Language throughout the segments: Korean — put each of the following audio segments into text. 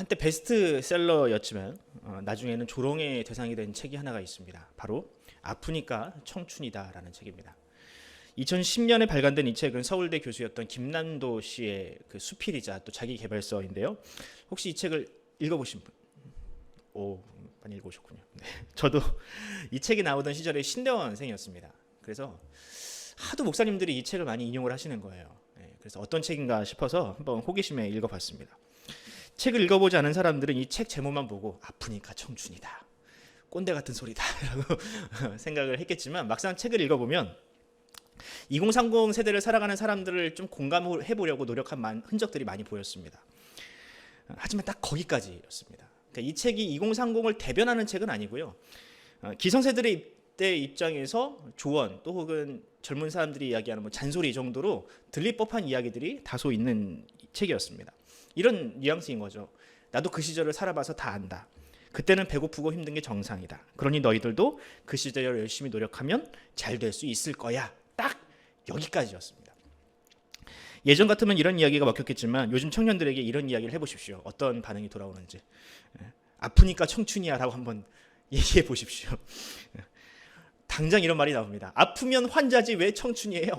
한때 베스트셀러였지만 나중에는 조롱의 대상이 된 책이 하나가 있습니다. 바로 아프니까 청춘이다라는 책입니다. 2010년에 발간된 이 책은 서울대 교수였던 김난도 씨의 그 수필이자 또 자기 개발서인데요. 혹시 이 책을 읽어보신 분? 오, 많이 읽으셨군요. 네. 저도 이 책이 나오던 시절에 신대원생이었습니다. 그래서 하도 목사님들이 이 책을 많이 인용을 하시는 거예요. 네. 그래서 어떤 책인가 싶어서 한번 호기심에 읽어봤습니다. 책을 읽어보지 않은 사람들은 이 책 제목만 보고 아프니까 청춘이다, 꼰대 같은 소리다 라고 생각을 했겠지만, 막상 책을 읽어보면 2030 세대를 살아가는 사람들을 좀 공감을 해보려고 노력한 흔적들이 많이 보였습니다. 하지만 딱 거기까지였습니다. 그러니까 이 책이 2030을 대변하는 책은 아니고요, 기성세대의 입장에서 조언 또 혹은 젊은 사람들이 이야기하는 뭐 잔소리 정도로 들릴 법한 이야기들이 다소 있는 책이었습니다. 이런 뉘앙스인 거죠. 나도 그 시절을 살아봐서 다 안다. 그때는 배고프고 힘든 게 정상이다. 그러니 너희들도 그 시절을 열심히 노력하면 잘 될 수 있을 거야. 딱 여기까지였습니다. 예전 같으면 이런 이야기가 먹혔겠지만 요즘 청년들에게 이런 이야기를 해보십시오. 어떤 반응이 돌아오는지. 아프니까 청춘이야 라고 한번 얘기해 보십시오. 당장 이런 말이 나옵니다. 아프면 환자지 왜 청춘이에요?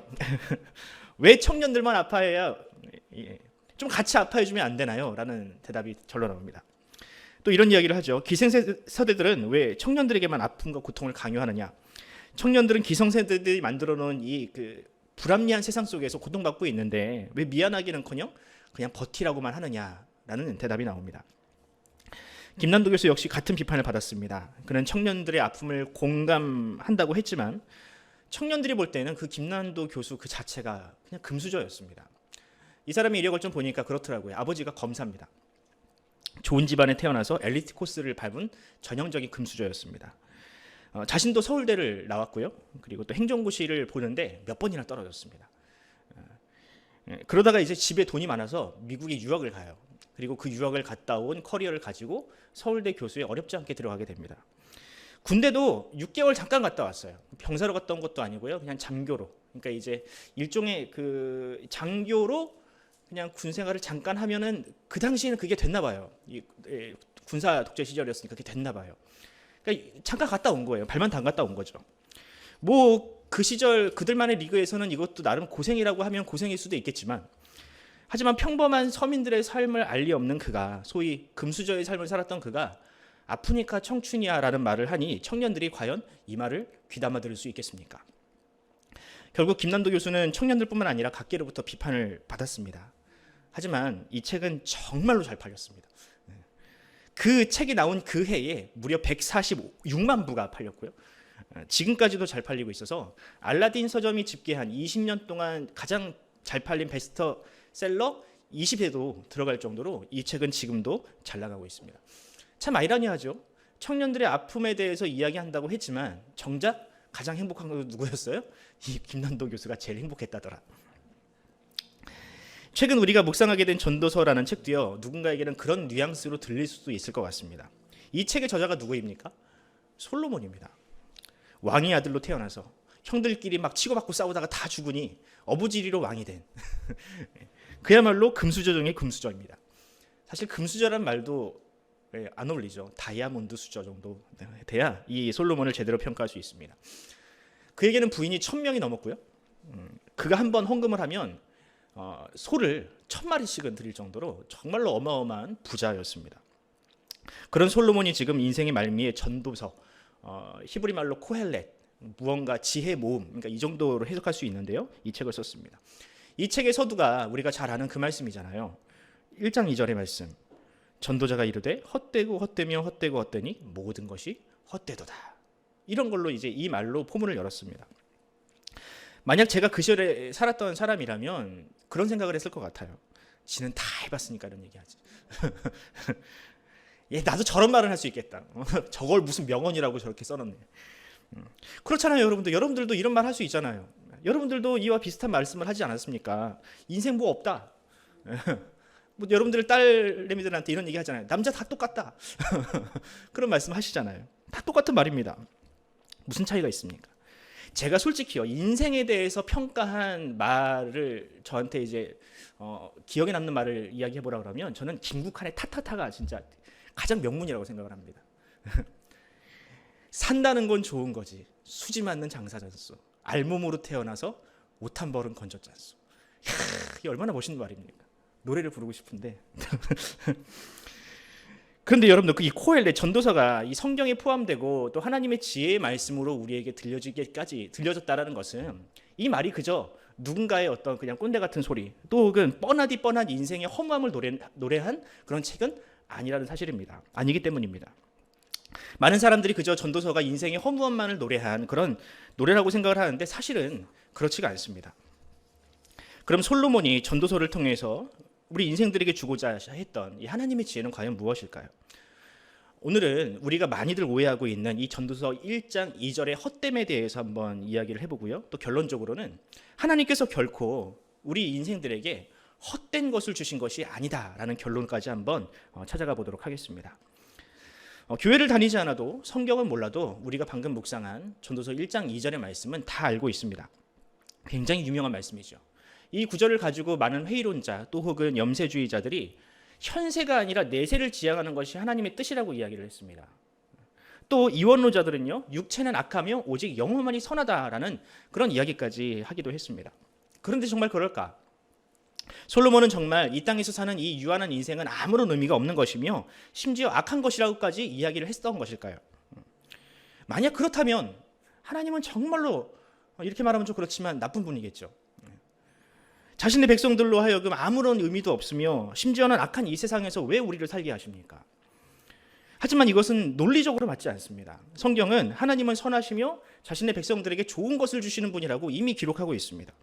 왜 청년들만 아파해야 좀 같이 아파해주면 안 되나요? 라는 대답이 절로 나옵니다. 또 이런 이야기를 하죠. 기성세대들은 왜 청년들에게만 아픔과 고통을 강요하느냐? 청년들은 기성세대들이 만들어놓은 이 불합리한 세상 속에서 고통받고 있는데 왜 미안하기는커녕 그냥 버티라고만 하느냐라는 대답이 나옵니다. 김난도 교수 역시 같은 비판을 받았습니다. 그는 청년들의 아픔을 공감한다고 했지만 청년들이 볼 때는 그 김난도 교수 그 자체가 그냥 금수저였습니다. 이 사람의 이력을 좀 보니까 그렇더라고요. 아버지가 검사입니다. 좋은 집안에 태어나서 엘리트 코스를 밟은 전형적인 금수저였습니다. 자신도 서울대를 나왔고요. 그리고 또 행정고시를 보는데 몇 번이나 떨어졌습니다. 그러다가 이제 집에 돈이 많아서 미국에 유학을 가요. 그리고 그 유학을 갔다 온 커리어를 가지고 서울대 교수에 어렵지 않게 들어가게 됩니다. 군대도 6개월 잠깐 갔다 왔어요. 병사로 갔다 온 것도 아니고요. 그냥 장교로. 그러니까 이제 일종의 그 장교로 그냥 군 생활을 잠깐 하면은 그 당시에는 그게 됐나 봐요. 군사 독재 시절이었으니까 그게 됐나 봐요. 그러니까 잠깐 갔다 온 거예요. 발만 담갔다 온 거죠. 뭐 그 시절 그들만의 리그에서는 이것도 나름 고생이라고 하면 고생일 수도 있겠지만, 하지만 평범한 서민들의 삶을 알리 없는 그가, 소위 금수저의 삶을 살았던 그가 아프니까 청춘이야 라는 말을 하니 청년들이 과연 이 말을 귀담아 들을 수 있겠습니까? 결국 김난도 교수는 청년들뿐만 아니라 각계로부터 비판을 받았습니다. 하지만 이 책은 정말로 잘 팔렸습니다. 그 책이 나온 그 해에 무려 146만 부가 팔렸고요. 지금까지도 잘 팔리고 있어서 알라딘 서점이 집계한 20년 동안 가장 잘 팔린 베스트셀러 20에도 들어갈 정도로 이 책은 지금도 잘 나가고 있습니다. 참 아이러니하죠. 청년들의 아픔에 대해서 이야기한다고 했지만 정작 가장 행복한 건 누구였어요? 이 김난도 교수가 제일 행복했다더라. 최근 우리가 묵상하게 된 전도서라는 책도요, 누군가에게는 그런 뉘앙스로 들릴 수도 있을 것 같습니다. 이 책의 저자가 누구입니까? 솔로몬입니다. 왕의 아들로 태어나서 형들끼리 막 치고받고 싸우다가 다 죽으니 어부지리로 왕이 된 그야말로 금수저 중의 금수저입니다. 사실 금수저란 말도 안 어울리죠. 다이아몬드 수저 정도 돼야 이 솔로몬을 제대로 평가할 수 있습니다. 그에게는 부인이 1000명이 넘었고요. 그가 한번 헌금을 하면 소를 1000마리씩은 드릴 정도로 정말로 어마어마한 부자였습니다. 그런 솔로몬이 지금 인생의 말미에 전도서, 히브리 말로 코헬렛, 무언가 지혜 모음, 그러니까 이 정도로 해석할 수 있는데요. 이 책을 썼습니다. 이 책의 서두가 우리가 잘 아는 그 말씀이잖아요. 1장 2절의 말씀. 전도자가 이르되 헛되고 헛되며 헛되고 헛되니 모든 것이 헛되도다. 이런 걸로 이제 이 말로 포문을 열었습니다. 만약 제가 그 시절에 살았던 사람이라면 그런 생각을 했을 것 같아요. 지는 다 해봤으니까 이런 얘기하지. 나도 저런 말을 할 수 있겠다. 저걸 무슨 명언이라고 저렇게 써놨네. 그렇잖아요, 여러분들. 여러분들도 이런 말 할 수 있잖아요. 여러분들도 이와 비슷한 말씀을 하지 않았습니까? 인생 뭐 없다. 뭐 여러분들 딸내미들한테 이런 얘기 하잖아요. 남자 다 똑같다. 그런 말씀 하시잖아요. 다 똑같은 말입니다. 무슨 차이가 있습니까? 제가 솔직히요, 인생에 대해서 평가한 말을 저한테 이제 기억에 남는 말을 이야기해 보라 그러면 저는 김국환의 타타타가 진짜 가장 명문이라고 생각을 합니다. 산다는 건 좋은 거지, 수지 맞는 장사잖소. 알몸으로 태어나서 옷 한 벌은 건졌잖소. 이게 얼마나 멋있는 말입니까? 노래를 부르고 싶은데. 그런데 여러분들, 이 코엘렛 전도서가 이 성경에 포함되고 또 하나님의 지혜의 말씀으로 우리에게 들려졌다라는 것은, 이 말이 그저 누군가의 어떤 그냥 꼰대 같은 소리, 또 혹은 뻔하디 뻔한 인생의 허무함을 노래한 그런 책은 아니라는 사실입니다. 아니기 때문입니다. 많은 사람들이 그저 전도서가 인생의 허무함만을 노래한 그런 노래라고 생각을 하는데 사실은 그렇지가 않습니다. 그럼 솔로몬이 전도서를 통해서 우리 인생들에게 주고자 했던 이 하나님의 지혜는 과연 무엇일까요? 오늘은 우리가 많이들 오해하고 있는 이 전도서 1장 2절의 헛됨에 대해서 한번 이야기를 해보고요. 또 결론적으로는 하나님께서 결코 우리 인생들에게 헛된 것을 주신 것이 아니다라는 결론까지 한번 찾아가 보도록 하겠습니다. 교회를 다니지 않아도, 성경은 몰라도 우리가 방금 묵상한 전도서 1장 2절의 말씀은 다 알고 있습니다. 굉장히 유명한 말씀이죠. 이 구절을 가지고 많은 회의론자 또 혹은 염세주의자들이 현세가 아니라 내세를 지향하는 것이 하나님의 뜻이라고 이야기를 했습니다. 또 이원론자들은요, 육체는 악하며 오직 영혼만이 선하다라는 그런 이야기까지 하기도 했습니다. 그런데 정말 그럴까? 솔로몬은 정말 이 땅에서 사는 이 유한한 인생은 아무런 의미가 없는 것이며 심지어 악한 것이라고까지 이야기를 했던 것일까요? 만약 그렇다면 하나님은 정말로, 이렇게 말하면 좀 그렇지만 나쁜 분이겠죠. 자신의 백성들로 하여금 아무런 의미도 없으며 심지어는 악한 이 세상에서 왜 우리를 살게 하십니까? 하지만 이것은 논리적으로 맞지 않습니다. 성경은 하나님은 선하시며 자신의 백성들에게 좋은 것을 주시는 분이라고 이미 기록하고 있습니다.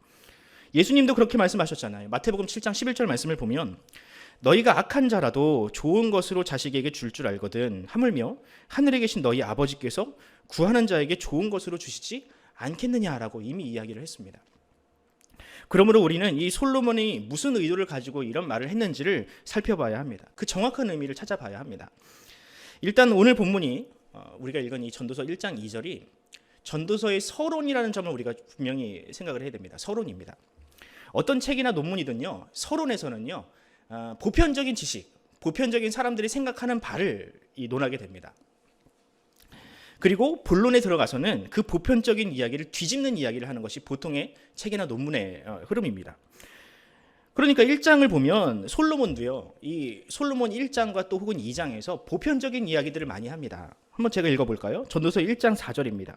예수님도 그렇게 말씀하셨잖아요. 마태복음 7장 11절 말씀을 보면 너희가 악한 자라도 좋은 것으로 자식에게 줄 줄 알거든 하물며 하늘에 계신 너희 아버지께서 구하는 자에게 좋은 것으로 주시지 않겠느냐라고 이미 이야기를 했습니다. 그러므로 우리는 이 솔로몬이 무슨 의도를 가지고 이런 말을 했는지를 살펴봐야 합니다. 그 정확한 의미를 찾아봐야 합니다. 일단 오늘 본문이 우리가 읽은 이 전도서 1장 2절이 전도서의 서론이라는 점을 우리가 분명히 생각을 해야 됩니다. 서론입니다. 어떤 책이나 논문이든요, 서론에서는요, 보편적인 지식, 보편적인 사람들이 생각하는 바를 논하게 됩니다. 그리고 본론에 들어가서는 그 보편적인 이야기를 뒤집는 이야기를 하는 것이 보통의 책이나 논문의 흐름입니다. 그러니까 1장을 보면 솔로몬도요, 이 솔로몬 1장과 또 혹은 2장에서 보편적인 이야기들을 많이 합니다. 한번 제가 읽어볼까요? 전도서 1장 4절입니다.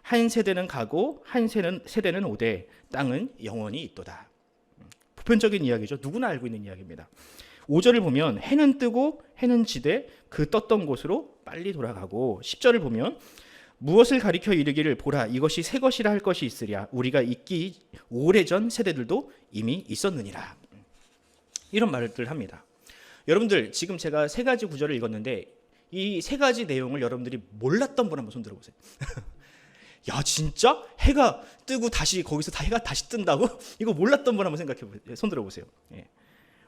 한 세대는 가고 한 세대는 오되 땅은 영원히 있도다. 보편적인 이야기죠. 누구나 알고 있는 이야기입니다. 5절을 보면 해는 뜨고 해는 지되 그 떴던 곳으로 빨리 돌아가고, 10절을 보면 무엇을 가리켜 이르기를 보라 이것이 새 것이라 할 것이 있으랴 우리가 있기 오래전 세대들도 이미 있었느니라. 이런 말들 합니다. 여러분들, 지금 제가 세 가지 구절을 읽었는데 이 세 가지 내용을 여러분들이 몰랐던 분 한번 손 들어보세요. 야, 진짜? 해가 뜨고 다시 거기서 해가 다시 뜬다고? 이거 몰랐던 분 한번 생각해 손 들어보세요. 예.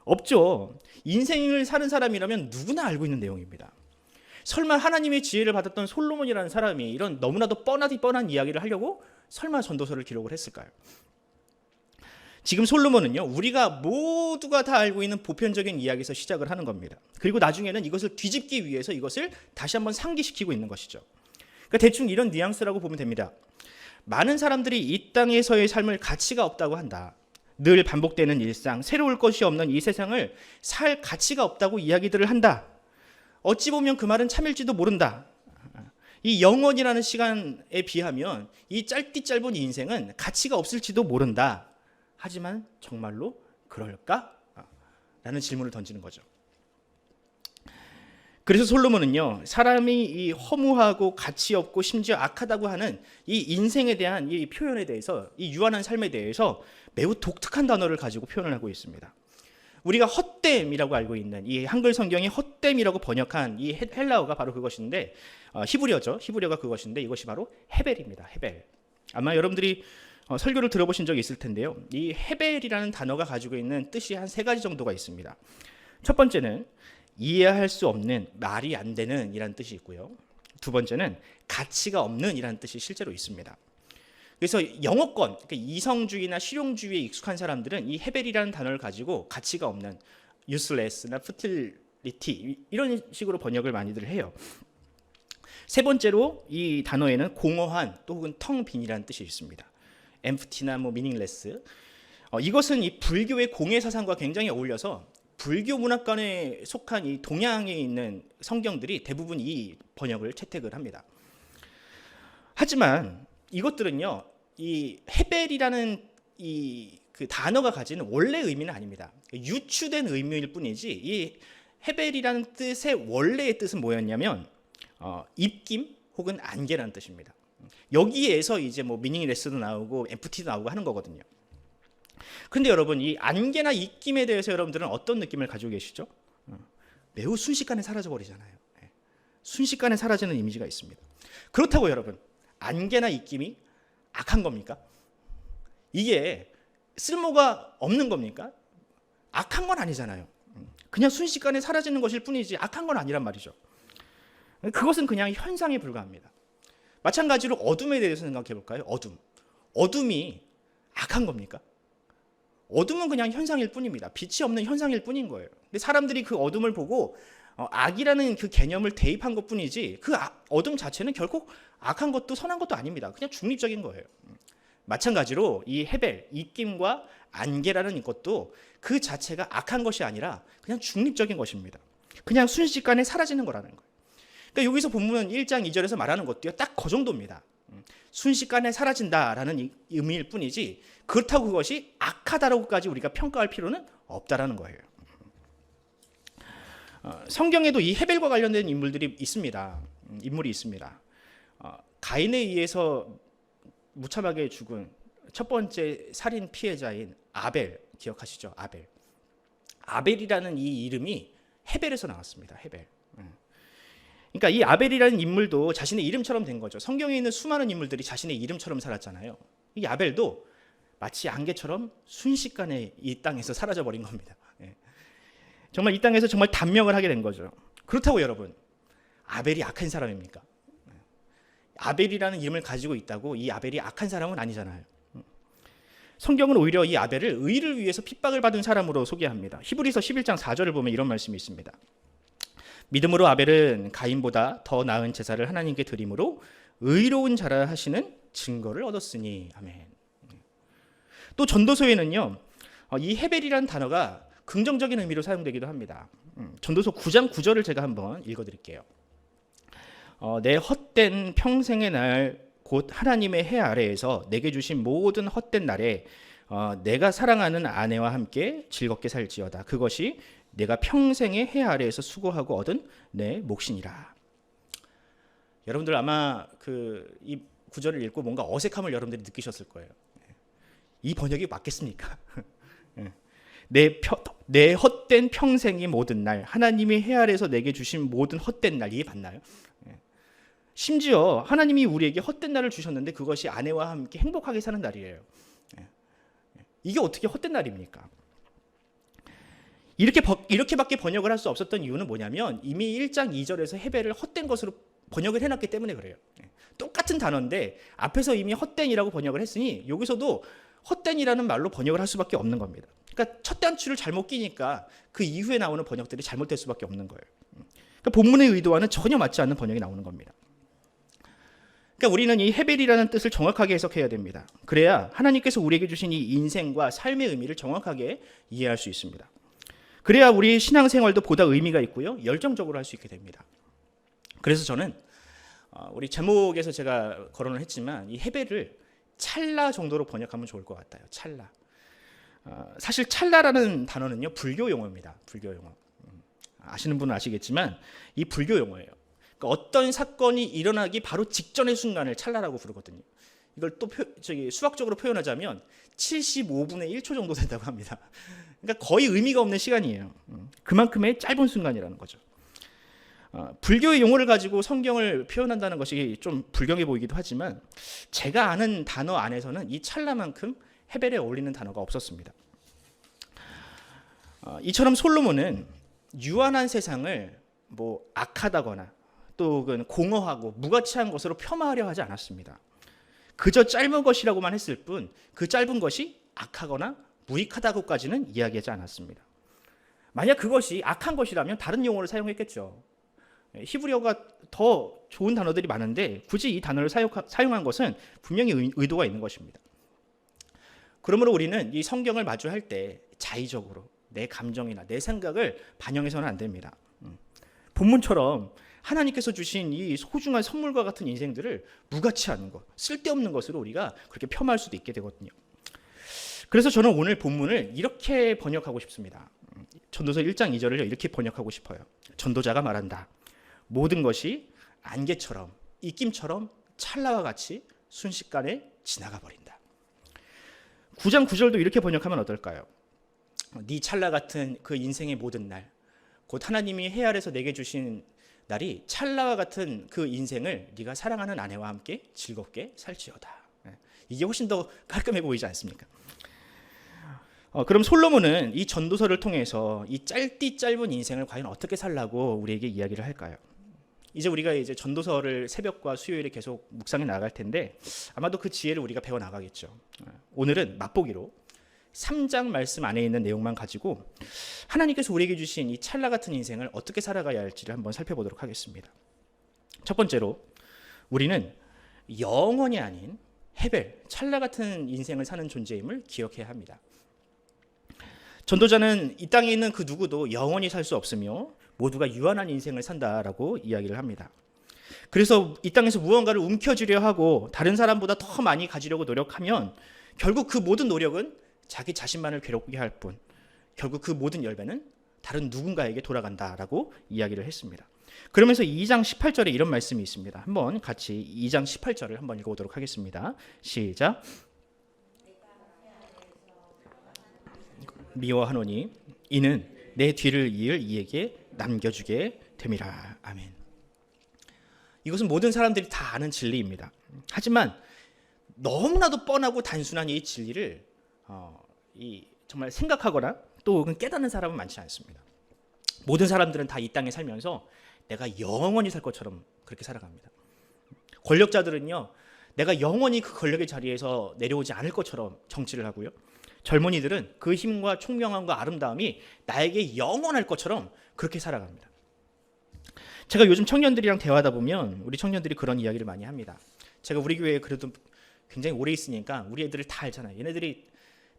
없죠. 인생을 사는 사람이라면 누구나 알고 있는 내용입니다. 설마 하나님의 지혜를 받았던 솔로몬이라는 사람이 이런 너무나도 뻔하디 뻔한 이야기를 하려고 설마 전도서를 기록을 했을까요? 지금 솔로몬은요, 우리가 모두가 다 알고 있는 보편적인 이야기에서 시작을 하는 겁니다. 그리고 나중에는 이것을 뒤집기 위해서 이것을 다시 한번 상기시키고 있는 것이죠. 그러니까 대충 이런 뉘앙스라고 보면 됩니다. 많은 사람들이 이 땅에서의 삶을 가치가 없다고 한다. 늘 반복되는 일상, 새로울 것이 없는 이 세상을 살 가치가 없다고 이야기들을 한다. 어찌 보면 그 말은 참일지도 모른다. 이 영원이라는 시간에 비하면 이 짧은 인생은 가치가 없을지도 모른다. 하지만 정말로 그럴까? 라는 질문을 던지는 거죠. 그래서 솔로몬은요, 사람이 이 허무하고 가치 없고 심지어 악하다고 하는 이 인생에 대한 이 표현에 대해서, 이 유한한 삶에 대해서 매우 독특한 단어를 가지고 표현을 하고 있습니다. 우리가 헛됨이라고 알고 있는 이 한글 성경이 헛됨이라고 번역한 이 헬라어가 바로 그것인데, 히브리어죠. 히브리어가 그것인데 이것이 바로 헤벨입니다. 헤벨. 아마 여러분들이 설교를 들어보신 적이 있을 텐데요. 이 헤벨이라는 단어가 가지고 있는 뜻이 한 세 가지 정도가 있습니다. 첫 번째는 이해할 수 없는, 말이 안 되는 이라는 뜻이 있고요. 두 번째는 가치가 없는 이라는 뜻이 실제로 있습니다. 그래서 영어권, 그러니까 이성주의나 실용주의에 익숙한 사람들은 이 헤벨이라는 단어를 가지고 가치가 없는 useless나 futility 이런 식으로 번역을 많이들 해요. 세 번째로 이 단어에는 공허한 또 혹은 텅 빈이라는 뜻이 있습니다. empty나 뭐 meaningless. 이것은 이 불교의 공예 사상과 굉장히 어울려서 불교 문화권에 속한 이 동양에 있는 성경들이 대부분 이 번역을 채택을 합니다. 하지만 이것들은요, 이 헤벨이라는 이 그 단어가 가지는 원래 의미는 아닙니다. 유추된 의미일 뿐이지 이 헤벨이라는 뜻의 원래의 뜻은 뭐였냐면 입김 혹은 안개라는 뜻입니다. 여기에서 이제 뭐 미닝레스도 나오고 엠프티도 나오고 하는 거거든요. 근데 여러분 이 안개나 입김에 대해서 여러분들은 어떤 느낌을 가지고 계시죠? 매우 순식간에 사라져 버리잖아요. 순식간에 사라지는 이미지가 있습니다. 그렇다고 여러분 안개나 입김이 악한 겁니까? 이게 쓸모가 없는 겁니까? 악한 건 아니잖아요. 그냥 순식간에 사라지는 것일 뿐이지 악한 건 아니란 말이죠. 그것은 그냥 현상에 불과합니다. 마찬가지로 어둠에 대해서 생각해 볼까요? 어둠이 악한 겁니까? 어둠은 그냥 현상일 뿐입니다. 빛이 없는 현상일 뿐인 거예요. 근데 사람들이 그 어둠을 보고 악이라는 그 개념을 대입한 것뿐이지 그 어둠 자체는 결코 악한 것도 선한 것도 아닙니다. 그냥 중립적인 거예요. 마찬가지로 이 헤벨, 입김과 안개라는 것도 그 자체가 악한 것이 아니라 그냥 중립적인 것입니다. 그냥 순식간에 사라지는 거라는 거예요. 그러니까 여기서 본문 1장 2절에서 말하는 것도요, 딱 그 정도입니다. 순식간에 사라진다라는 의미일 뿐이지 그렇다고 그것이 악하다라고까지 우리가 평가할 필요는 없다라는 거예요. 성경에도 이 헤벨과 관련된 인물이 있습니다. 가인에 의해서 무참하게 죽은 첫 번째 살인 피해자인 아벨 기억하시죠? 아벨이라는 이 이름이 헤벨에서 나왔습니다. 헤벨. 그러니까 이 아벨이라는 인물도 자신의 이름처럼 된 거죠. 성경에 있는 수많은 인물들이 자신의 이름처럼 살았잖아요. 이 아벨도 마치 안개처럼 순식간에 이 땅에서 사라져 버린 겁니다. 정말 이 땅에서 정말 단명을 하게 된 거죠. 그렇다고 여러분, 아벨이 악한 사람입니까? 아벨이라는 이름을 가지고 있다고 이 아벨이 악한 사람은 아니잖아요. 성경은 오히려 이 아벨을 의를 위해서 핍박을 받은 사람으로 소개합니다. 히브리서 11장 4절을 보면 이런 말씀이 있습니다. 믿음으로 아벨은 가인보다 더 나은 제사를 하나님께 드림으로 의로운 자라 하시는 증거를 얻었으니. 아멘. 또 전도서에는요, 이 헤벨이라는 단어가 긍정적인 의미로 사용되기도 합니다. 전도서 9장 9절을 제가 한번 읽어드릴게요. 내 헛된 평생의 날 곧 하나님의 해 아래에서 내게 주신 모든 헛된 날에 내가 사랑하는 아내와 함께 즐겁게 살지어다. 그것이 내가 평생의 해 아래에서 수고하고 얻은 내 몫이니라. 여러분들 아마 이 구절을 읽고 뭔가 어색함을 여러분들이 느끼셨을 거예요. 이 번역이 맞겠습니까? 내 헛된 평생의 모든 날, 하나님이 해 아래에서 내게 주신 모든 헛된 날, 이게 맞나요? 심지어 하나님이 우리에게 헛된 날을 주셨는데 그것이 아내와 함께 행복하게 사는 날이에요. 이게 어떻게 헛된 날입니까? 이렇게밖에 번역을 할 수 없었던 이유는 뭐냐면 이미 1장 2절에서 헤벨을 헛된 것으로 번역을 해놨기 때문에 그래요. 똑같은 단어인데 앞에서 이미 헛된이라고 번역을 했으니 여기서도 헛된이라는 말로 번역을 할 수밖에 없는 겁니다. 그러니까 첫 단추를 잘못 끼니까 그 이후에 나오는 번역들이 잘못될 수밖에 없는 거예요. 그러니까 본문의 의도와는 전혀 맞지 않는 번역이 나오는 겁니다. 그러니까 우리는 이 헤벨이라는 뜻을 정확하게 해석해야 됩니다. 그래야 하나님께서 우리에게 주신 이 인생과 삶의 의미를 정확하게 이해할 수 있습니다. 그래야 우리 신앙생활도 보다 의미가 있고요, 열정적으로 할 수 있게 됩니다. 그래서 저는 우리 제목에서 제가 거론을 했지만 이 헤벨을 찰나 정도로 번역하면 좋을 것 같아요. 찰나. 사실 찰나라는 단어는요, 불교 용어입니다. 불교 용어. 아시는 분은 아시겠지만 이 불교 용어예요. 그러니까 어떤 사건이 일어나기 바로 직전의 순간을 찰나라고 부르거든요. 이걸 또 수학적으로 표현하자면 75분의 1초 정도 된다고 합니다. 그러니까 거의 의미가 없는 시간이에요. 그만큼의 짧은 순간이라는 거죠. 불교의 용어를 가지고 성경을 표현한다는 것이 좀 불경해 보이기도 하지만 제가 아는 단어 안에서는 이 찰나만큼 헤벨에 어울리는 단어가 없었습니다. 이처럼 솔로몬은 유한한 세상을 뭐 악하다거나 또 공허하고 무가치한 것으로 폄하하려 하지 않았습니다. 그저 짧은 것이라고만 했을 뿐 그 짧은 것이 악하거나 무익하다고까지는 이야기하지 않았습니다. 만약 그것이 악한 것이라면 다른 용어를 사용했겠죠. 히브리어가 더 좋은 단어들이 많은데 굳이 이 단어를 사용한 것은 분명히 의도가 있는 것입니다. 그러므로 우리는 이 성경을 마주할 때 자의적으로 내 감정이나 내 생각을 반영해서는 안 됩니다. 본문처럼 하나님께서 주신 이 소중한 선물과 같은 인생들을 무가치 않은 것, 쓸데없는 것으로 우리가 그렇게 폄하할 수도 있게 되거든요. 그래서 저는 오늘 본문을 이렇게 번역하고 싶습니다. 전도서 1장 2절을 이렇게 번역하고 싶어요. 전도자가 말한다. 모든 것이 안개처럼 입김처럼 찰나와 같이 순식간에 지나가 버린다. 9장 9절도 이렇게 번역하면 어떨까요? 네 찰나 같은 그 인생의 모든 날, 곧 하나님이 해 아래서 내게 주신 날이 찰나와 같은 그 인생을 네가 사랑하는 아내와 함께 즐겁게 살지어다. 이게 훨씬 더 깔끔해 보이지 않습니까? 그럼 솔로몬은 이 전도서를 통해서 이 짧은 인생을 과연 어떻게 살라고 우리에게 이야기를 할까요? 우리가 전도서를 새벽과 수요일에 계속 묵상해 나갈 텐데 아마도 그 지혜를 우리가 배워 나가겠죠. 오늘은 맛보기로 3장 말씀 안에 있는 내용만 가지고 하나님께서 우리에게 주신 이 찰나 같은 인생을 어떻게 살아가야 할지를 한번 살펴보도록 하겠습니다. 첫 번째로 우리는 영원이 아닌 헤벨, 찰나 같은 인생을 사는 존재임을 기억해야 합니다. 전도자는 이 땅에 있는 그 누구도 영원히 살 수 없으며 모두가 유한한 인생을 산다라고 이야기를 합니다. 그래서 이 땅에서 무언가를 움켜쥐려 하고 다른 사람보다 더 많이 가지려고 노력하면 결국 그 모든 노력은 자기 자신만을 괴롭게 할 뿐 결국 그 모든 열매는 다른 누군가에게 돌아간다라고 이야기를 했습니다. 그러면서 2장 18절에 이런 말씀이 있습니다. 한번 같이 2장 18절을 한번 읽어보도록 하겠습니다. 시작. 미워하노니 이는 내 뒤를 이을 이에게 남겨주게 됨이라. 아멘. 이것은 모든 사람들이 다 아는 진리입니다. 하지만 너무나도 뻔하고 단순한 이 진리를 정말 생각하거나 또 깨닫는 사람은 많지 않습니다. 모든 사람들은 다 이 땅에 살면서 내가 영원히 살 것처럼 그렇게 살아갑니다. 권력자들은요, 내가 영원히 그 권력의 자리에서 내려오지 않을 것처럼 정치를 하고요. 젊은이들은 그 힘과 총명함과 아름다움이 나에게 영원할 것처럼 그렇게 살아갑니다. 제가 요즘 청년들이랑 대화하다 보면 우리 청년들이 그런 이야기를 많이 합니다. 제가 우리 교회에 그래도 굉장히 오래 있으니까 우리 애들을 다 알잖아요. 얘네들이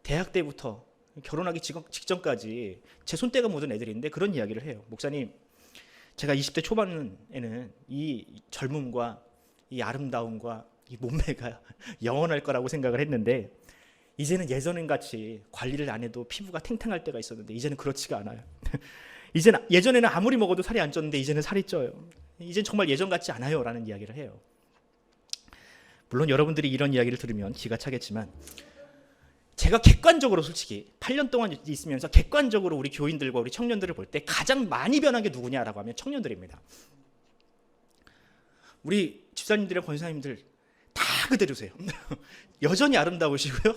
대학 때부터 결혼하기 직전까지 제 손때가 묻은 애들인데 그런 이야기를 해요. 목사님, 제가 20대 초반에는 이 젊음과 이 아름다움과 이 몸매가 영원할 거라고 생각을 했는데 이제는 예전엔 같이 관리를 안 해도 피부가 탱탱할 때가 있었는데 이제는 그렇지가 않아요. 예전에는 아무리 먹어도 살이 안 쪘는데 이제는 살이 쪄요. 이젠 정말 예전 같지 않아요 라는 이야기를 해요. 물론 여러분들이 이런 이야기를 들으면 기가 차겠지만 제가 객관적으로 솔직히 8년 동안 있으면서 객관적으로 우리 교인들과 우리 청년들을 볼 때 가장 많이 변한 게 누구냐라고 하면 청년들입니다. 우리 집사님들이랑 권사님들 다 그대로세요. 여전히 아름다우시고요.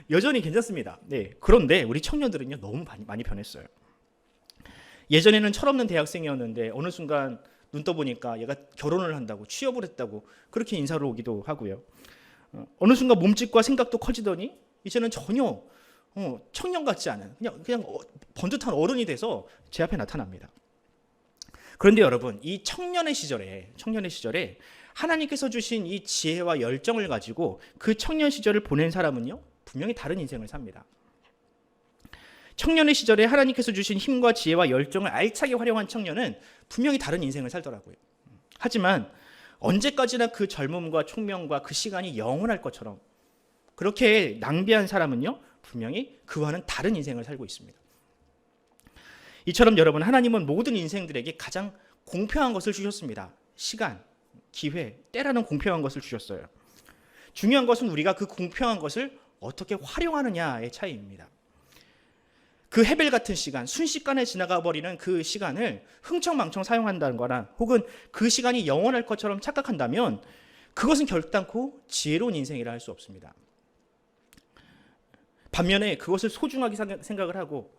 여전히 괜찮습니다. 네. 그런데 우리 청년들은요 너무 많이 변했어요. 예전에는 철없는 대학생이었는데 어느 순간 눈 떠보니까 얘가 결혼을 한다고 취업을 했다고 그렇게 인사를 오기도 하고요. 어느 순간 몸집과 생각도 커지더니 이제는 전혀 청년 같지 않은 그냥 번듯한 어른이 돼서 제 앞에 나타납니다. 그런데 여러분, 이 청년의 시절에 하나님께서 주신 이 지혜와 열정을 가지고 그 청년 시절을 보낸 사람은요 분명히 다른 인생을 삽니다. 청년의 시절에 하나님께서 주신 힘과 지혜와 열정을 알차게 활용한 청년은 분명히 다른 인생을 살더라고요. 하지만 언제까지나 그 젊음과 총명과 그 시간이 영원할 것처럼 그렇게 낭비한 사람은요 분명히 그와는 다른 인생을 살고 있습니다. 이처럼 여러분, 하나님은 모든 인생들에게 가장 공평한 것을 주셨습니다. 시간, 기회, 때라는 공평한 것을 주셨어요. 중요한 것은 우리가 그 공평한 것을 어떻게 활용하느냐의 차이입니다. 그 헤벨 같은 시간, 순식간에 지나가 버리는 그 시간을 흥청망청 사용한다는 거나 혹은 그 시간이 영원할 것처럼 착각한다면 그것은 결단코 지혜로운 인생이라 할 수 없습니다. 반면에 그것을 소중하게 생각을 하고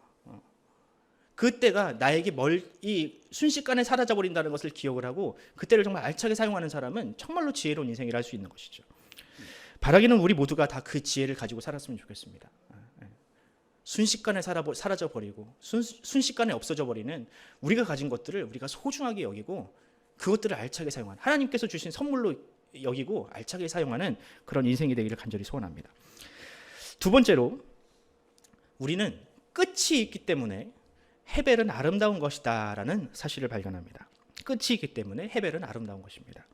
그때가 나에게 이 순식간에 사라져버린다는 것을 기억을 하고 그때를 정말 알차게 사용하는 사람은 정말로 지혜로운 인생이라 할 수 있는 것이죠. 바라기는 우리 모두가 다 그 지혜를 가지고 살았으면 좋겠습니다. 순식간에 사라져 버리고 순식간에 없어져 버리는 우리가 가진 것들을 우리가 소중하게 여기고 그것들을 알차게 사용하는, 하나님께서 주신 선물로 여기고 알차게 사용하는 그런 인생이 되기를 간절히 소원합니다. 두 번째로, 우리는 끝이 있기 때문에 헤벨은 아름다운 것이다 라는 사실을 발견합니다. 끝이 있기 때문에 헤벨은 아름다운 것입니다.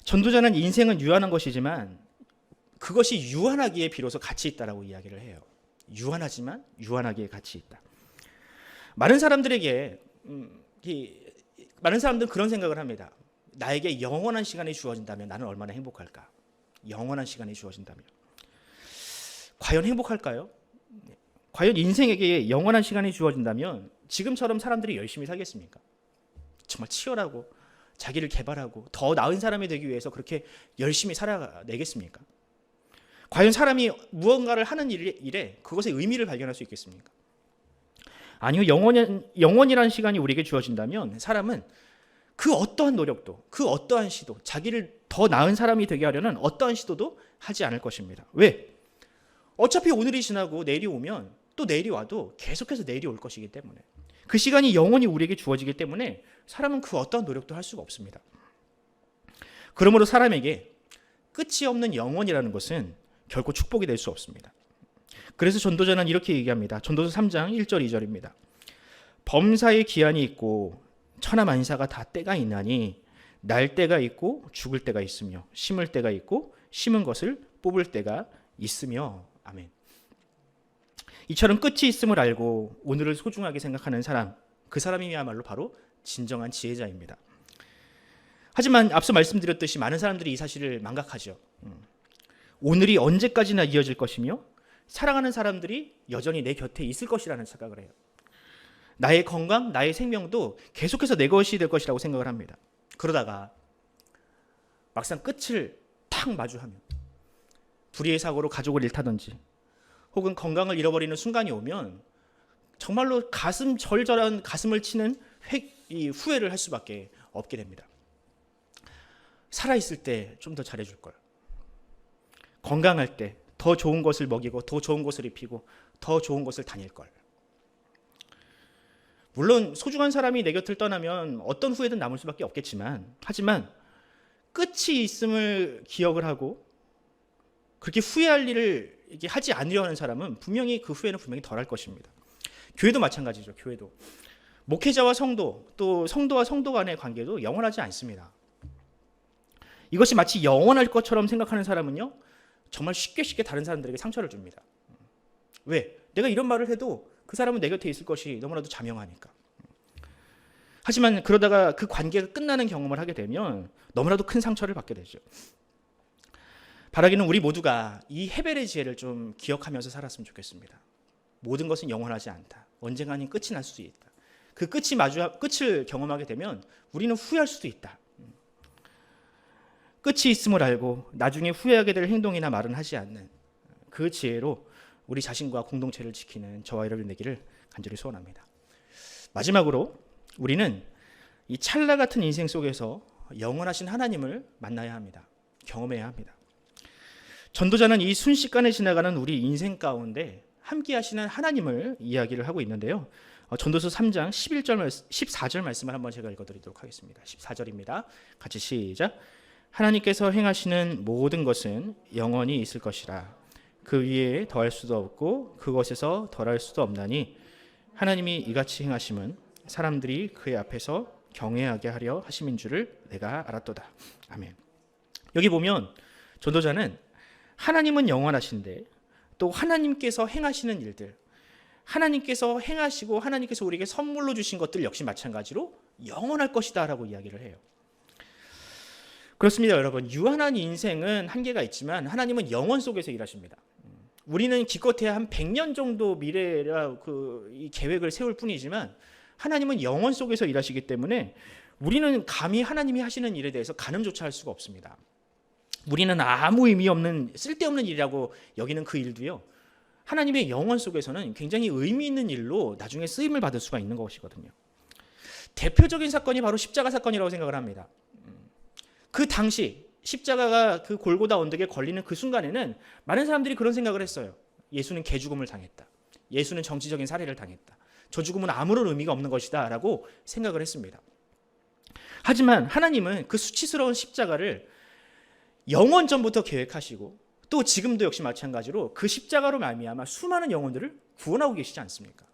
전도자는 인생은 유한한 것이지만 그것이 유한하기에 비로소 가치 있다라고 이야기를 해요. 유한하지만 유한하기에 가치 있다. 많은 사람들은 그런 생각을 합니다. 나에게 영원한 시간이 주어진다면 나는 얼마나 행복할까? 영원한 시간이 주어진다면 과연 행복할까요? 과연 인생에게 영원한 시간이 주어진다면 지금처럼 사람들이 열심히 살겠습니까? 정말 치열하고 자기를 개발하고 더 나은 사람이 되기 위해서 그렇게 열심히 살아내겠습니까? 과연 사람이 무언가를 하는 일에 그것의 의미를 발견할 수 있겠습니까? 아니요. 영원이라는 시간이 우리에게 주어진다면 사람은 그 어떠한 노력도, 그 어떠한 시도, 자기를 더 나은 사람이 되게 하려는 어떠한 시도도 하지 않을 것입니다. 왜? 어차피 오늘이 지나고 내일이 오면 또 내일이 와도 계속해서 내일이 올 것이기 때문에, 그 시간이 영원히 우리에게 주어지기 때문에 사람은 그 어떠한 노력도 할 수가 없습니다. 그러므로 사람에게 끝이 없는 영원이라는 것은 결코 축복이 될 수 없습니다. 그래서 전도자는 이렇게 얘기합니다. 전도서 3장 1절 2절입니다. 범사의 기한이 있고 천하만사가 다 때가 있나니 날 때가 있고 죽을 때가 있으며 심을 때가 있고 심은 것을 뽑을 때가 있으며. 아멘. 이처럼 끝이 있음을 알고 오늘을 소중하게 생각하는 사람, 그 사람이야말로 바로 진정한 지혜자입니다. 하지만 앞서 말씀드렸듯이 많은 사람들이 이 사실을 망각하죠. 오늘이 언제까지나 이어질 것이며 사랑하는 사람들이 여전히 내 곁에 있을 것이라는 생각을 해요. 나의 건강, 나의 생명도 계속해서 내 것이 될 것이라고 생각을 합니다. 그러다가 막상 끝을 탁 마주하면 불의의 사고로 가족을 잃다든지 혹은 건강을 잃어버리는 순간이 오면 정말로 절절한 가슴을 치는 후회를 할 수밖에 없게 됩니다. 살아있을 때 좀 더 잘해줄 걸. 건강할 때 더 좋은 것을 먹이고 더 좋은 것을 입히고 더 좋은 것을 다닐 걸. 물론 소중한 사람이 내 곁을 떠나면 어떤 후회든 남을 수밖에 없겠지만, 하지만 끝이 있음을 기억을 하고 그렇게 후회할 일을 이렇게 하지 않으려 하는 사람은 분명히 그 후회는 분명히 덜할 것입니다. 교회도 마찬가지죠. 교회도 목회자와 성도, 또 성도와 성도 간의 관계도 영원하지 않습니다. 이것이 마치 영원할 것처럼 생각하는 사람은요, 정말 쉽게 다른 사람들에게 상처를 줍니다. 왜? 내가 이런 말을 해도 그 사람은 내 곁에 있을 것이 너무나도 자명하니까. 하지만 그러다가 그 관계가 끝나는 경험을 하게 되면 너무나도 큰 상처를 받게 되죠. 바라기는 우리 모두가 이 헤벨의 지혜를 좀 기억하면서 살았으면 좋겠습니다. 모든 것은 영원하지 않다. 언젠가는 끝이 날 수도 있다. 그 끝을 경험하게 되면 우리는 후회할 수도 있다. 끝이 있음을 알고 나중에 후회하게 될 행동이나 말은 하지 않는 그 지혜로 우리 자신과 공동체를 지키는 저와 여러분 되기를 간절히 소원합니다. 마지막으로 우리는 이 찰나 같은 인생 속에서 영원하신 하나님을 만나야 합니다. 경험해야 합니다. 전도자는 이 순식간에 지나가는 우리 인생 가운데 함께 하시는 하나님을 이야기를 하고 있는데요. 전도서 3장 14절 말씀을 한번 제가 읽어드리도록 하겠습니다. 14절입니다. 같이 시작. 하나님께서 행하시는 모든 것은 영원히 있을 것이라. 그 위에 더할 수도 없고 그것에서 덜할 수도 없나니 하나님이 이같이 행하심은 사람들이 그의 앞에서 경외하게 하려 하심인 줄을 내가 알았도다. 아멘. 여기 보면 전도자는 하나님은 영원하신데 또 하나님께서 행하시는 일들, 하나님께서 행하시고 하나님께서 우리에게 선물로 주신 것들 역시 마찬가지로 영원할 것이다 라고 이야기를 해요. 그렇습니다, 여러분. 유한한 인생은 한계가 있지만 하나님은 영원 속에서 일하십니다. 우리는 기껏해야 한 100년 정도 미래라 이 계획을 세울 뿐이지만 하나님은 영원 속에서 일하시기 때문에 우리는 감히 하나님이 하시는 일에 대해서 가늠조차 할 수가 없습니다. 우리는 아무 의미 없는 쓸데없는 일이라고 여기는 그 일도요, 하나님의 영원 속에서는 굉장히 의미 있는 일로 나중에 쓰임을 받을 수가 있는 것이거든요. 대표적인 사건이 바로 십자가 사건이라고 생각을 합니다. 그 당시 십자가가 그 골고다 언덕에 걸리는 그 순간에는 많은 사람들이 그런 생각을 했어요. 예수는 개죽음을 당했다. 예수는 정치적인 살해를 당했다. 저 죽음은 아무런 의미가 없는 것이다 라고 생각을 했습니다. 하지만 하나님은 그 수치스러운 십자가를 영원 전부터 계획하시고 또 지금도 역시 마찬가지로 그 십자가로 말미암아 수많은 영혼들을 구원하고 계시지 않습니까?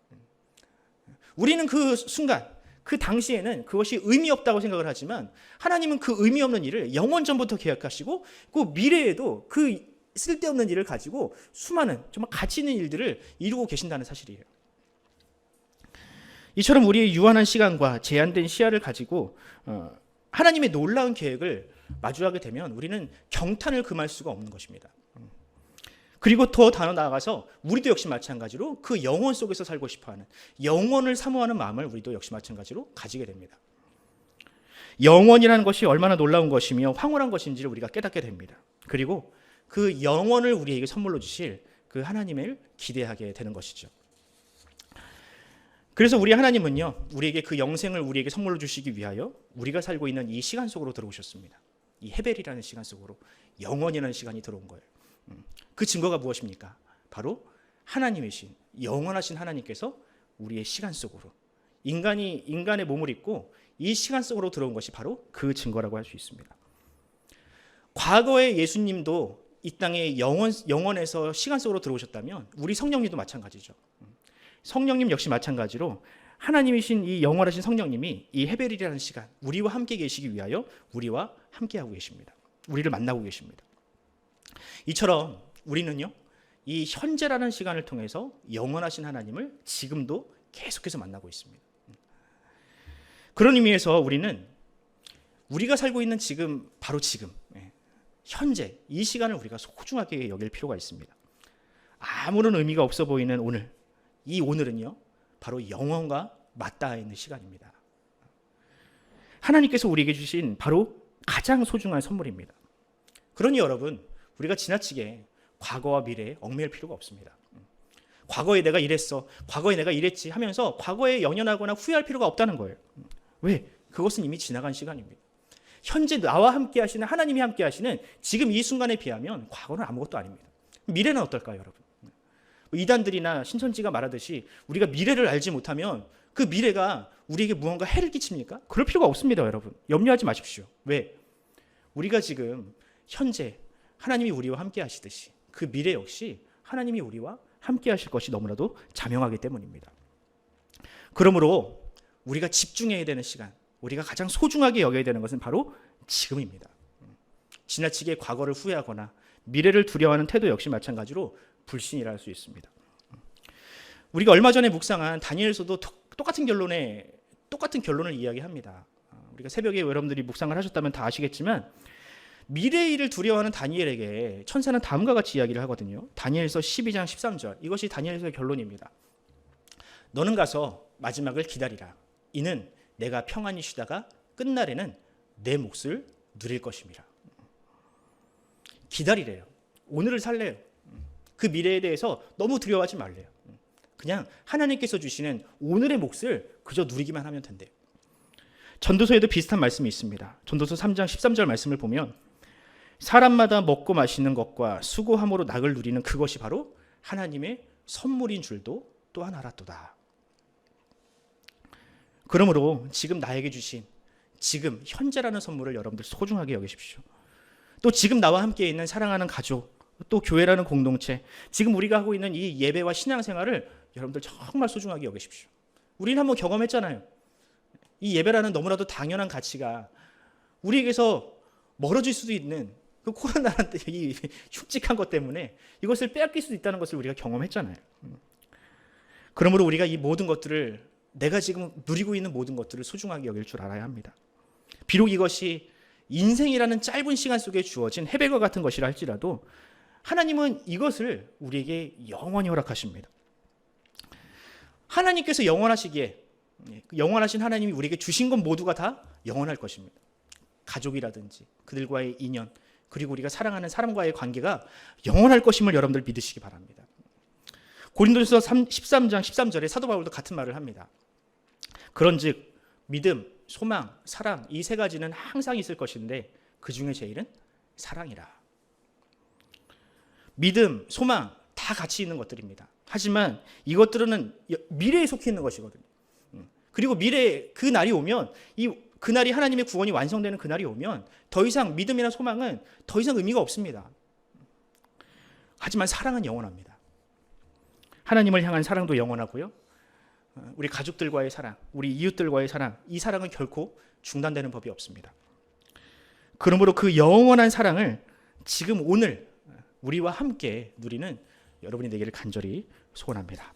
우리는 그 순간 그 당시에는 그것이 의미 없다고 생각을 하지만 하나님은 그 의미 없는 일을 영원 전부터 계획하시고 그 미래에도 그 쓸데없는 일을 가지고 수많은 정말 가치 있는 일들을 이루고 계신다는 사실이에요. 이처럼 우리의 유한한 시간과 제한된 시야를 가지고 하나님의 놀라운 계획을 마주하게 되면 우리는 경탄을 금할 수가 없는 것입니다. 그리고 더 나아가서 우리도 역시 마찬가지로 그 영혼 속에서 살고 싶어하는, 영혼을 사모하는 마음을 우리도 역시 마찬가지로 가지게 됩니다. 영혼이라는 것이 얼마나 놀라운 것이며 황홀한 것인지를 우리가 깨닫게 됩니다. 그리고 그 영혼을 우리에게 선물로 주실 그 하나님을 기대하게 되는 것이죠. 그래서 우리 하나님은요, 우리에게 그 영생을 우리에게 선물로 주시기 위하여 우리가 살고 있는 이 시간 속으로 들어오셨습니다. 이 헤벨이라는 시간 속으로 영원이라는 시간이 들어온 거예요. 그 증거가 무엇입니까? 바로 하나님이신, 영원하신 하나님께서 우리의 시간 속으로 인간의 몸을 입고 이 시간 속으로 들어온 것이 바로 그 증거라고 할 수 있습니다. 과거에 예수님도 이 땅에 영원에서 시간 속으로 들어오셨다면 우리 성령님도 마찬가지죠. 성령님 역시 마찬가지로 하나님이신 이 영원하신 성령님이 이 헤벨이라는 시간, 우리와 함께 계시기 위하여 우리와 함께하고 계십니다. 우리를 만나고 계십니다. 이처럼 우리는요, 이 현재라는 시간을 통해서 영원하신 하나님을 지금도 계속해서 만나고 있습니다. 그런 의미에서 우리는 우리가 살고 있는 지금, 바로 지금, 현재 이 시간을 우리가 소중하게 여길 필요가 있습니다. 아무런 의미가 없어 보이는 오늘, 이 오늘은요, 바로 영원과 맞닿아 있는 시간입니다. 하나님께서 우리에게 주신 바로 가장 소중한 선물입니다. 그러니 여러분, 우리가 지나치게 과거와 미래에 얽매일 필요가 없습니다. 과거에 내가 이랬어, 과거에 내가 이랬지 하면서 과거에 연연하거나 후회할 필요가 없다는 거예요. 왜? 그것은 이미 지나간 시간입니다. 현재 나와 함께 하시는, 하나님이 함께 하시는 지금 이 순간에 비하면 과거는 아무것도 아닙니다. 미래는 어떨까요, 여러분? 이단들이나 신천지가 말하듯이 우리가 미래를 알지 못하면 그 미래가 우리에게 무언가 해를 끼칩니까? 그럴 필요가 없습니다, 여러분. 염려하지 마십시오. 왜? 우리가 지금 현재 하나님이 우리와 함께 하시듯이 그 미래 역시 하나님이 우리와 함께 하실 것이 너무나도 자명하기 때문입니다. 그러므로 우리가 집중해야 되는 시간, 우리가 가장 소중하게 여겨야 되는 것은 바로 지금입니다. 지나치게 과거를 후회하거나 미래를 두려워하는 태도 역시 마찬가지로 불신이라 할 수 있습니다. 우리가 얼마 전에 묵상한 다니엘서도 똑같은 결론을 이야기합니다. 우리가 새벽에 여러분들이 묵상을 하셨다면 다 아시겠지만 미래의 일을 두려워하는 다니엘에게 천사는 다음과 같이 이야기를 하거든요. 다니엘서 12장 13절, 이것이 다니엘서의 결론입니다. 너는 가서 마지막을 기다리라. 이는 내가 평안히 쉬다가 끝날에는 내 몫을 누릴 것임이라. 기다리래요. 오늘을 살래요. 그 미래에 대해서 너무 두려워하지 말래요. 그냥 하나님께서 주시는 오늘의 몫을 그저 누리기만 하면 된대요. 전도서에도 비슷한 말씀이 있습니다. 전도서 3장 13절 말씀을 보면 사람마다 먹고 마시는 것과 수고함으로 낙을 누리는 그것이 바로 하나님의 선물인 줄도 또한 알았도다. 그러므로 지금 나에게 주신 지금 현재라는 선물을 여러분들 소중하게 여기십시오. 또 지금 나와 함께 있는 사랑하는 가족, 또 교회라는 공동체, 지금 우리가 하고 있는 이 예배와 신앙생활을 여러분들 정말 소중하게 여기십시오. 우리는 한번 경험했잖아요. 이 예배라는 너무나도 당연한 가치가 우리에게서 멀어질 수도 있는 그 코로나라는 이 흉측한 것 때문에 이것을 빼앗길 수도 있다는 것을 우리가 경험했잖아요. 그러므로 우리가 이 모든 것들을, 내가 지금 누리고 있는 모든 것들을 소중하게 여길 줄 알아야 합니다. 비록 이것이 인생이라는 짧은 시간 속에 주어진 헤벨과 같은 것이라 할지라도 하나님은 이것을 우리에게 영원히 허락하십니다. 하나님께서 영원하시기에, 영원하신 하나님이 우리에게 주신 것 모두가 다 영원할 것입니다. 가족이라든지 그들과의 인연, 그리고 우리가 사랑하는 사람과의 관계가 영원할 것임을 여러분들 믿으시기 바랍니다. 고린도전서 13장 13절에 사도 바울도 같은 말을 합니다. 그런즉 믿음, 소망, 사랑, 이 세 가지는 항상 있을 것인데 그 중에 제일은 사랑이라. 믿음, 소망 다 같이 있는 것들입니다. 하지만 이것들은 미래에 속해 있는 것이거든요. 그리고 미래에 그 날이 오면 그날이 하나님의 구원이 완성되는 그날이 오면 더 이상 믿음이나 소망은 더 이상 의미가 없습니다. 하지만 사랑은 영원합니다. 하나님을 향한 사랑도 영원하고요. 우리 가족들과의 사랑, 우리 이웃들과의 사랑, 이 사랑은 결코 중단되는 법이 없습니다. 그러므로 그 영원한 사랑을 지금 오늘 우리와 함께 누리는 여러분이 되기를 간절히 소원합니다.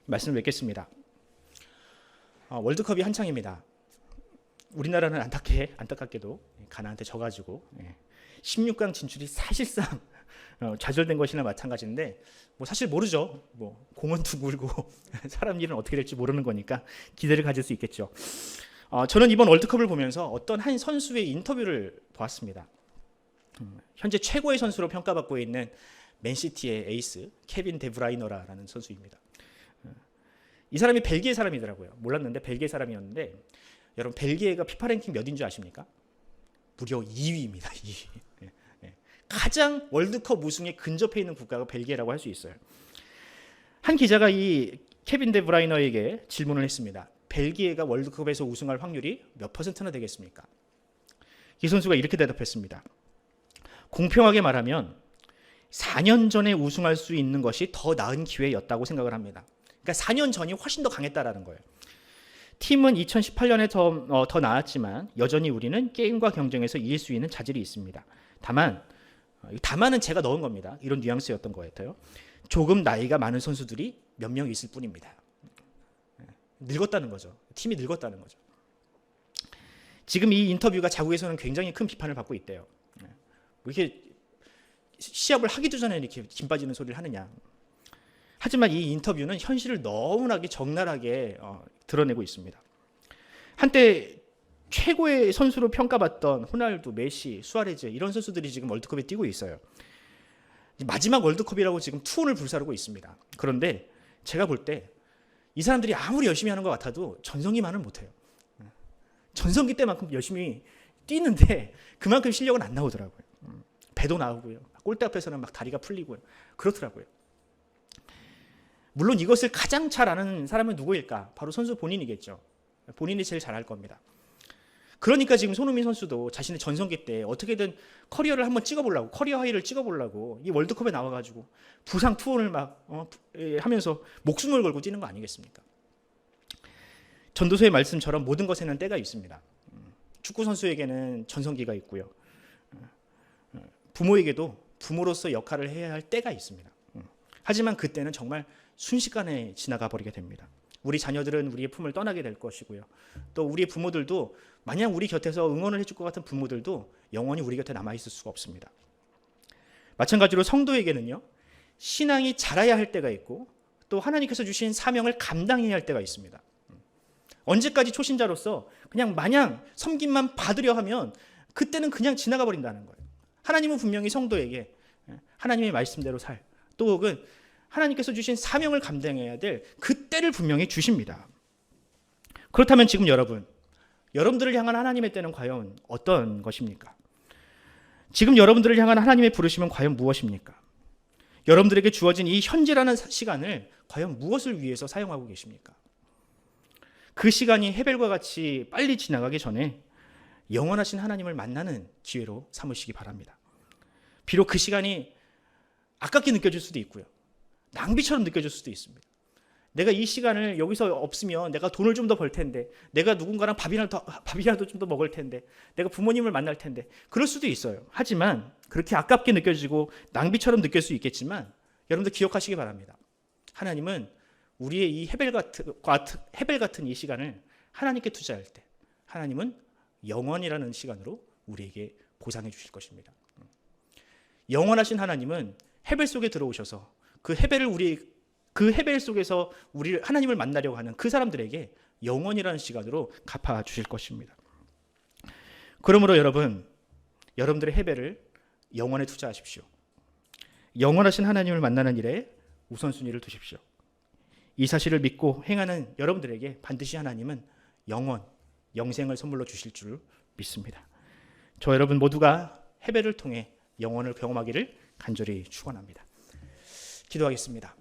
말씀을 맺겠습니다. 월드컵이 한창입니다. 우리나라는 안타깝게도 가나한테 져가지고 16강 진출이 사실상 좌절된 것이나 마찬가지인데 사실 모르죠. 공은 둥글고 사람 일은 어떻게 될지 모르는 거니까 기대를 가질 수 있겠죠. 저는 이번 월드컵을 보면서 어떤 한 선수의 인터뷰를 보았습니다. 현재 최고의 선수로 평가받고 있는 맨시티의 에이스 케빈 데브라이너라는 선수입니다. 이 사람이 벨기에 사람이더라고요. 몰랐는데 벨기에 사람이었는데 여러분 벨기에가 피파 랭킹 몇인 줄 아십니까? 무려 2위입니다. 2위. 가장 월드컵 우승에 근접해 있는 국가가 벨기에라고 할 수 있어요. 한 기자가 이 케빈 데브라이너에게 질문을 했습니다. 벨기에가 월드컵에서 우승할 확률이 몇 %나 되겠습니까? 이 선수가 이렇게 대답했습니다. 공평하게 말하면 4년 전에 우승할 수 있는 것이 더 나은 기회였다고 생각을 합니다. 그러니까 4년 전이 훨씬 더 강했다라는 거예요. 팀은 2018년에 더 나았지만 여전히 우리는 게임과 경쟁에서 이길 수 있는 자질이 있습니다. 다만은 제가 넣은 겁니다. 이런 뉘앙스였던 것 같아요. 조금 나이가 많은 선수들이 몇 명 있을 뿐입니다. 늙었다는 거죠. 팀이 늙었다는 거죠. 지금 이 인터뷰가 자국에서는 굉장히 큰 비판을 받고 있대요. 이렇게 시합을 하기도 전에 이렇게 김 빠지는 소리를 하느냐. 하지만 이 인터뷰는 현실을 너무나게 적나라하게 드러내고 있습니다. 한때 최고의 선수로 평가받던 호날두, 메시, 수아레즈 이런 선수들이 지금 월드컵에 뛰고 있어요. 마지막 월드컵이라고 지금 투혼을 불사르고 있습니다. 그런데 제가 볼 때 이 사람들이 아무리 열심히 하는 것 같아도 전성기만은 못해요. 전성기 때만큼 열심히 뛰는데 그만큼 실력은 안 나오더라고요. 배도 나오고요. 골대 앞에서는 막 다리가 풀리고요. 그렇더라고요. 물론 이것을 가장 잘 아는 사람은 누구일까? 바로 선수 본인이겠죠. 본인이 제일 잘할 겁니다. 그러니까 지금 손흥민 선수도 자신의 전성기 때 어떻게든 커리어를 한번 찍어보려고, 커리어 하이를 찍어보려고 이 월드컵에 나와가지고 부상 투혼을 막 하면서 목숨을 걸고 뛰는 거 아니겠습니까? 전도서의 말씀처럼 모든 것에는 때가 있습니다. 축구 선수에게는 전성기가 있고요. 부모에게도 부모로서 역할을 해야 할 때가 있습니다. 하지만 그때는 정말 순식간에 지나가 버리게 됩니다. 우리 자녀들은 우리의 품을 떠나게 될 것이고요. 또 우리의 부모들도 마냥 우리 곁에서 응원을 해줄 것 같은 부모들도 영원히 우리 곁에 남아있을 수가 없습니다. 마찬가지로 성도에게는요. 신앙이 자라야 할 때가 있고 또 하나님께서 주신 사명을 감당해야 할 때가 있습니다. 언제까지 초신자로서 그냥 마냥 섬김만 받으려 하면 그때는 그냥 지나가 버린다는 거예요. 하나님은 분명히 성도에게 하나님의 말씀대로 또 혹은 하나님께서 주신 사명을 감당해야 될 그때를 분명히 주십니다. 그렇다면 지금 여러분들을 향한 하나님의 때는 과연 어떤 것입니까? 지금 여러분들을 향한 하나님의 부르심은 과연 무엇입니까? 여러분들에게 주어진 이 현재라는 시간을 과연 무엇을 위해서 사용하고 계십니까? 그 시간이 해벨과 같이 빨리 지나가기 전에 영원하신 하나님을 만나는 기회로 삼으시기 바랍니다. 비록 그 시간이 아깝게 느껴질 수도 있고요. 낭비처럼 느껴질 수도 있습니다. 내가 이 시간을 여기서 없으면 내가 돈을 좀 더 벌 텐데, 내가 누군가랑 밥이라도 좀 더 먹을 텐데, 내가 부모님을 만날 텐데, 그럴 수도 있어요. 하지만 그렇게 아깝게 느껴지고 낭비처럼 느낄 수 있겠지만 여러분들 기억하시기 바랍니다. 하나님은 우리의 이 해벨 같은 이 시간을 하나님께 투자할 때 하나님은 영원이라는 시간으로 우리에게 보상해 주실 것입니다. 영원하신 하나님은 해벨 속에 들어오셔서 그 해벨 속에서 하나님을 만나려고 하는 그 사람들에게 영원이라는 시간으로 갚아 주실 것입니다. 그러므로 여러분들의 해벨을 영원에 투자하십시오. 영원하신 하나님을 만나는 일에 우선순위를 두십시오. 이 사실을 믿고 행하는 여러분들에게 반드시 하나님은 영생을 선물로 주실 줄 믿습니다. 저 여러분 모두가 해배를 통해 영원을 경험하기를 간절히 축원합니다. 기도하겠습니다.